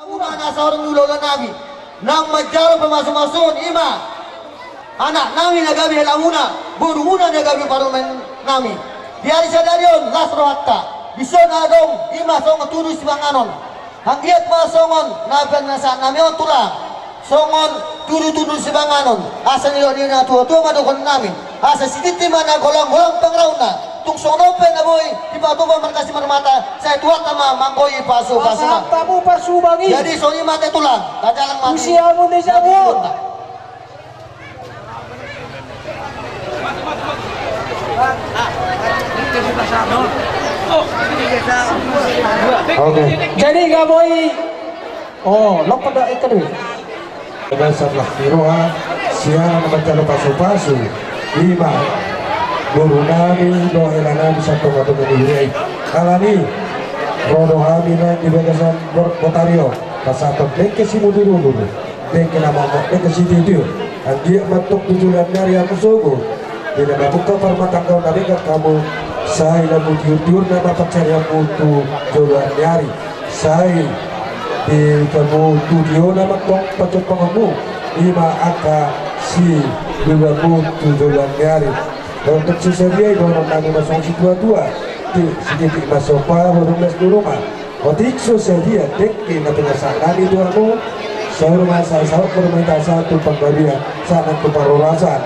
Una seorang ulola nabi nang majaro pemasuk-masuk ima anak nami nagabi halamuna burumuna nagabi parumen nami diari sadarion lasro hatta bison adong ima song turus banganon hanggiat masongon naben nasa namion tulang songon turu-turu sibanganon asa nilo nina tua-tua madukon nami asa siditi mana golang-golang pangrauna tung sonope na boy di patuba markasi marmata saya tuat sama mangkoi pasu pasuna tamu parsubangi jadi soni mate tulang kadalang mati usiamu desa bu Oke. jadi nggak boy lo pada ikan Setelah kiroa siang mencari pasu-pasu lima guru nami dohelana bisa tomato menilai kalani rodo hamina di bagasan botario pasato deke si muduru dulu deke nama deke si tidur dia matuk tujuan dari aku sogo tidak membuka permata kau nabi kamu saya lagu tiur-tiur nama pacar yang mutu jualan nyari saya di kamu tujuh nama kong pacot pengamu lima angka si dua mutu jualan nyari untuk sisa dia orang kami masuk si tua-tua di sedikit masuk pa berulas di rumah otik sosial dia dekki nabi nasakani tuamu seorang saya perminta satu pemberian sangat keparolasan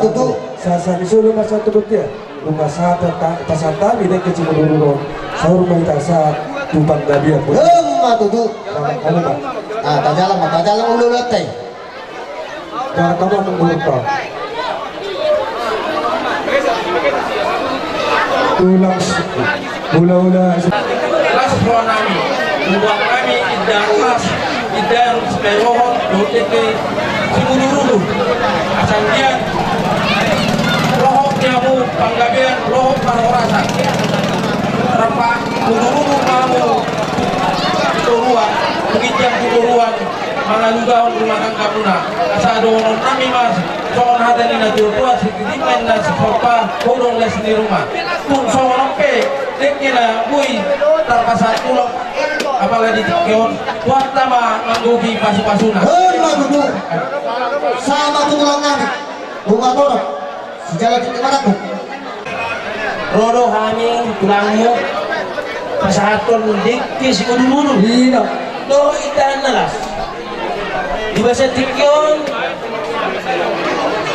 tutu sasa disuruh masa tu betul rumah satu pasal tadi dekki cuma dulu seorang minta satu pemberian tutu kalau pak tak jalan ulu letai jangan kamu menurut kau tulang ula-ula kelas nami buat kami idang kelas idang seperohon doteke simuluru asal dia rohok nyamu panggabian rohok parorasan terapa muluru kamu turuan mengijang turuan mangalugaon rumah tangga puna asal donon kami mas soal hati ni na tua sedikit main na sepopa kodong les di rumah tung soal pe deknya bui terpasat pulau apalagi keon wartama manggugi pasu-pasuna tutu sama tulang nabi bunga torok sejalan di mana tuh rodo kami tulangmu pasaton dikki si kudu iya do itan nalas di bahasa tikyon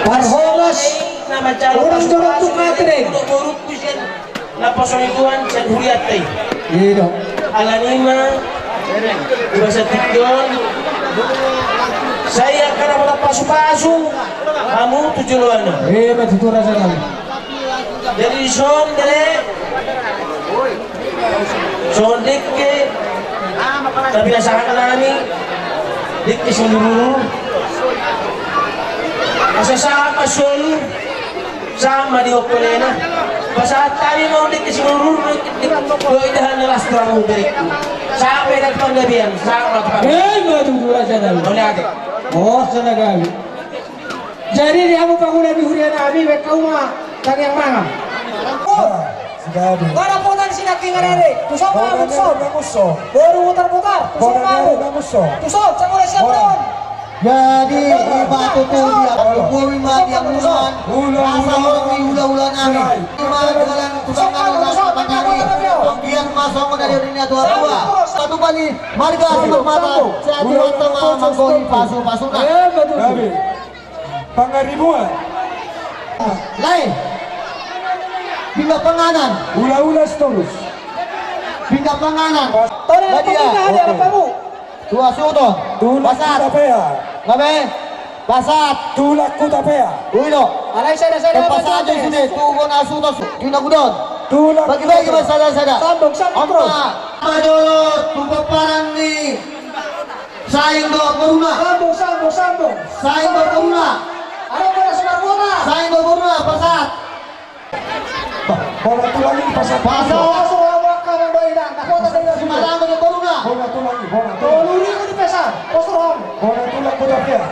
parholas nama calon orang jorok tuh katreng buruk kusen na pasoniguan sa huriat tay iya alanima di bahasa tikyon saya karena wala pasu-pasu kamu tujuan betul rasa kali jadi son dere son dikke tapi nasahan nami dikke sunduru asa sama sol sama di okolena basa tadi mau dikke sunduru do idahan nalas tramu beriku sampai dan panggabian sama betul rasa kali boleh agak oh sana kali jadi dia mau bangun Nabi Hurian Abi bekauma kang yang mana sudah ada Warapotan sinaking ngarere, tusok mau musuh, baru mutar-mutar, tusok mau, tusok, cakure siapon. jadi iba tutu dia bumi mati yang musuhan rasa orang di ula-ula nami iman jalan tukang nami rasa pangari biar masuk dari dunia tua-tua satu kali marga simak mata saya diwat sama manggoni pasu-pasuna pangaribuan lain pindah penganan ula-ula terus pindah penganan Tore Jadi ya, ada oke. kamu. dua suto pasat tapea ngabe pasat tulak ku tapea uino Alay saya pasat aja sini tuh na suto kina gudon tulak bagi-bagi masalah sada Sambung terus. Madolo tumpaparan ni saing do corona Sambung. saing do corona Ano ba na sa Marmona? saing do corona pasat bola tulangi pasal pasat Pasok awak ka ng doina. Nakota sa iyo. Sumarama do corona bola tulangi bola Toluri ko di pesa. Posrom. tulak ku tapea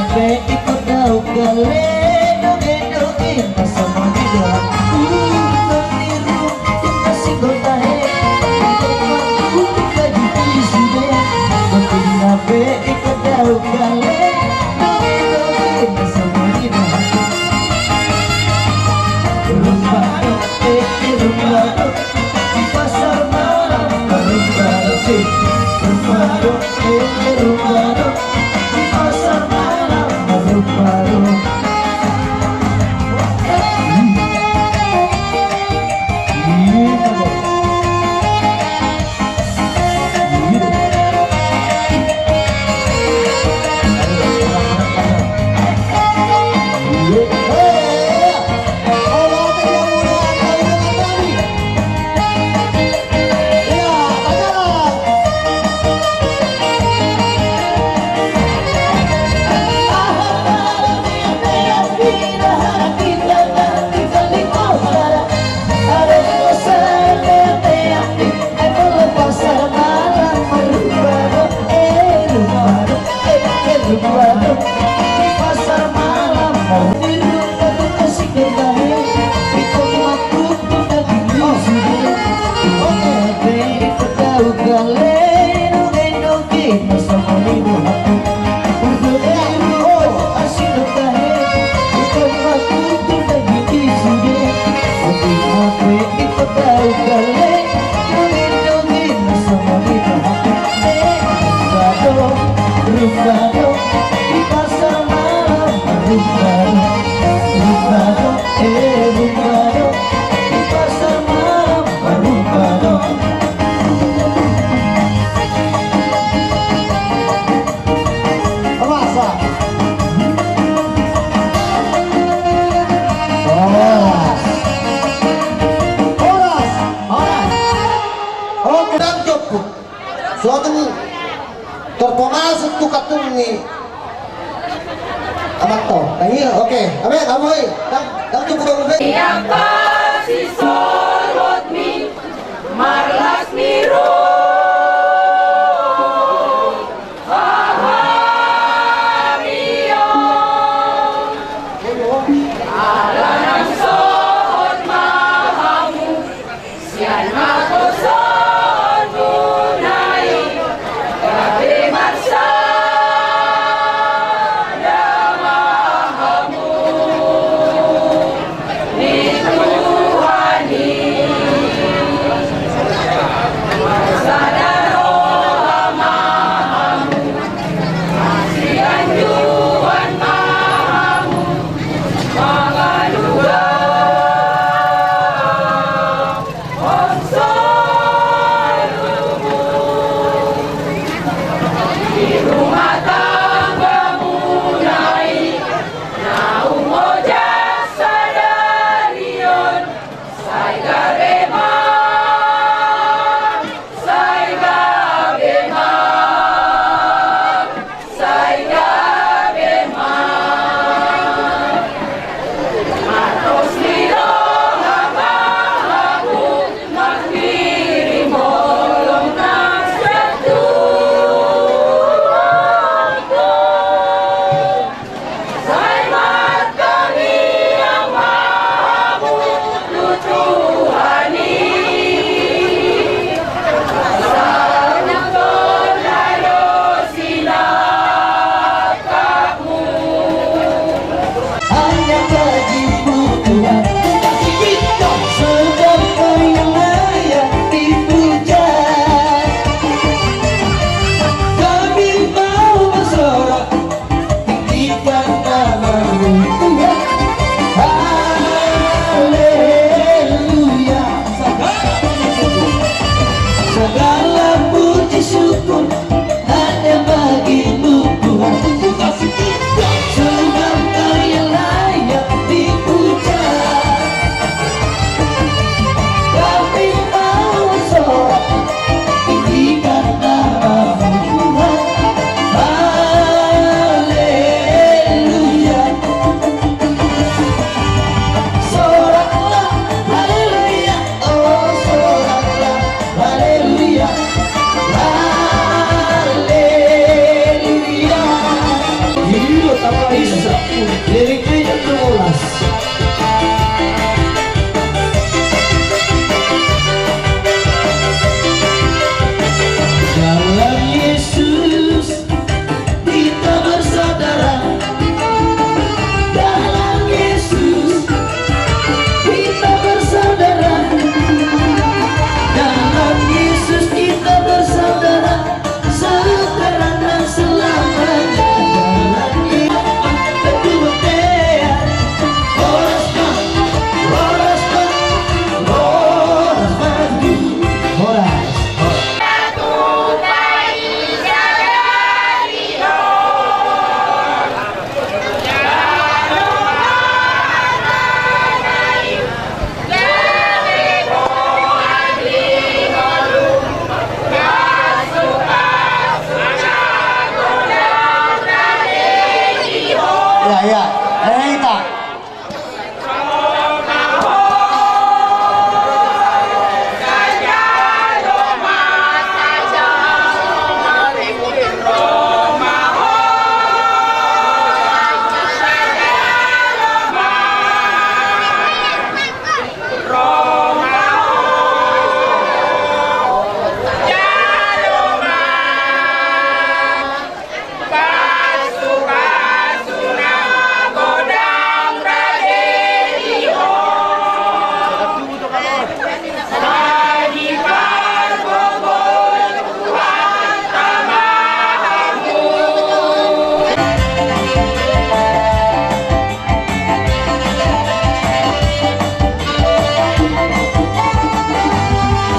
nabe ikut daug gale doge-doge sama didalam niru kita singgol tahe aku kaji isude Mati nabe ikut daug gale doge-doge sama didalam rumah di pasar malam rumah di pasar malam suatu terpengasuk tu katung ni amat tau ini oke amin amin dan cukup dong yang kasih sorot mi marlas niru alanan sohot mahamu sian makoson tunai tapi maksa damahamu di Tuhan lirik 17. Dalam Yesus kita bersaudara, dalam Yesus kita bersaudara, dalam Yesus kita bersaudara, sekarang dan selamanya. Dalam Yesus kedua dia, oraskan, oraskan, oraskan, oras. Ya, ya, kita.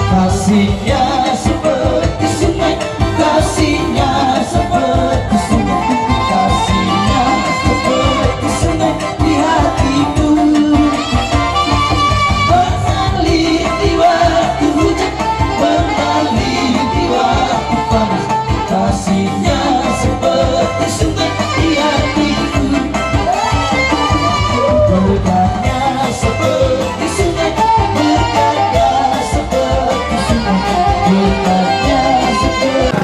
Kasihnya seperti sungai, kasihnya seperti sungai, kasihnya seperti sungai di hatiku, mengalir di waktu hujan, mengalir di waktu panas. Kasihnya seperti sungai di hatiku, berkatnya seperti sungai, berkatnya seperti sungai, berkatnya seperti.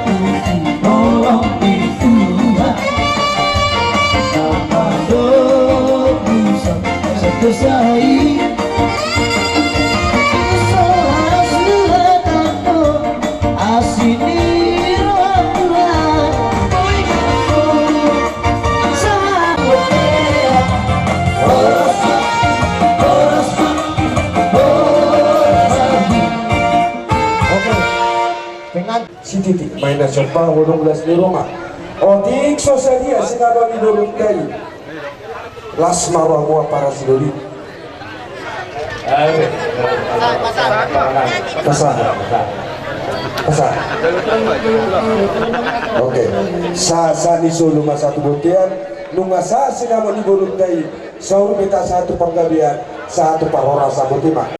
Thank you. si titik main nasional 18 di rumah otik sosalia sinaba midolong kayu las marwa para sidoli pasah oke sa ni solo mas satu botian nunga sa sinaba midolong kayu saur beta satu panggabian satu parora sabotima